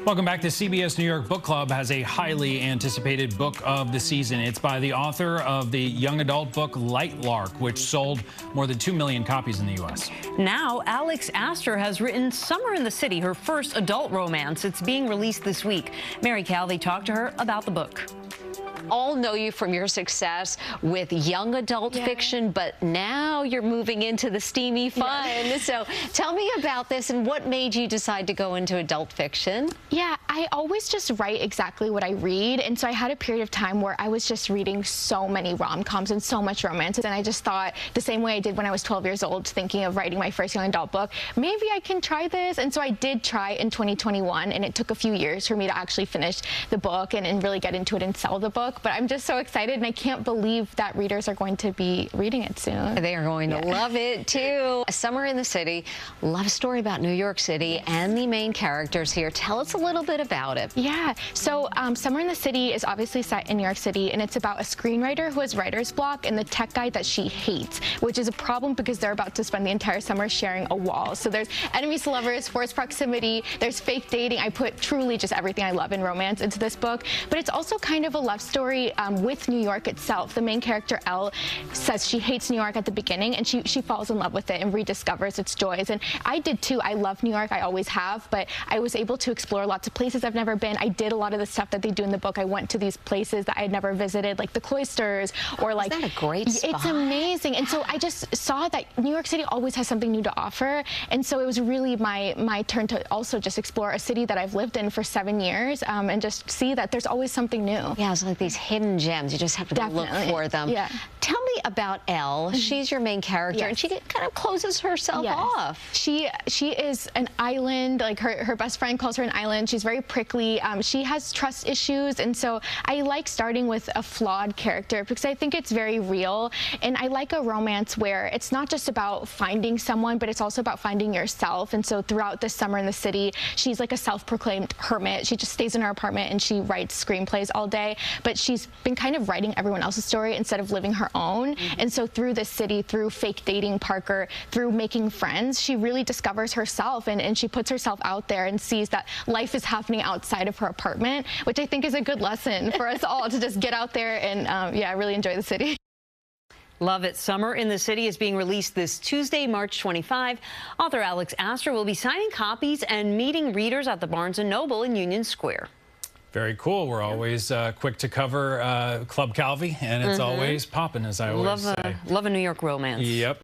Welcome back. The CBS New York Book Club has a highly anticipated book of the season. It's by the author of the young adult book Lightlark, which sold more than 2 million copies in the U.S. Now, Alex Aster has written Summer in the City, her first adult romance. It's being released this week. Mary Calvi talked to her about the book. All know you from your success with young adult fiction, but now you're moving into the steamy fun. So tell me about this and what made you decide to go into adult fiction? Yeah, I always just write exactly what I read, and so I had a period of time where I was just reading so many rom-coms and so much romance, and I just thought, the same way I did when I was 12 years old, thinking of writing my first young adult book, maybe I can try this. And so I did try in 2021, and it took a few years for me to actually finish the book and really get into it and sell the book. But I'm just so excited, and I can't believe that readers are going to be reading it soon. They are going to love it, too. Summer in the City, love story about New York City and the main characters here. Tell us a little bit about it. Yeah, so Summer in the City is obviously set in New York City, and it's about a screenwriter who has writer's block and the tech guy that she hates, which is a problem because they're about to spend the entire summer sharing a wall. So there's enemies to lovers, forced proximity, there's fake dating. I put truly just everything I love in romance into this book, but it's also kind of a love story with New York itself. The main character, Elle, says she hates New York at the beginning, and she falls in love with it and rediscovers its joys. And I did too. I love New York. I always have, but I was able to explore lots of places I've never been. I did a lot of the stuff that they do in the book. I went to these places that I had never visited, like the cloisters, or like... Isn't that a great spot? It's amazing. And so I just saw that New York City always has something new to offer, and so it was really my turn to also just explore a city that I've lived in for 7 years, and just see that there's always something new. Yeah, it's like these hidden gems. You just have to go look for them. Yeah. Tell me about Elle. She's your main character, and she kind of closes herself off. She is an island. Like her best friend calls her an island. She's very prickly. She has trust issues, and so I like starting with a flawed character because I think it's very real. And I like a romance where it's not just about finding someone, but it's also about finding yourself. And so throughout this Summer in the City, she's like a self-proclaimed hermit. She just stays in her apartment and she writes screenplays all day, but she's been kind of writing everyone else's story instead of living her own. And so through this city, through fake dating Parker, through making friends, she really discovers herself, and she puts herself out there and sees that life is happening outside of her apartment, which I think is a good lesson for us all to just get out there and, yeah, really enjoy the city. Love it. Summer in the City is being released this Tuesday, March 25. Author Alex Aster will be signing copies and meeting readers at the Barnes & Noble in Union Square. Very cool. We're always quick to cover Club Calvi, and it's always popping, as I always say. Love a New York romance. Yep.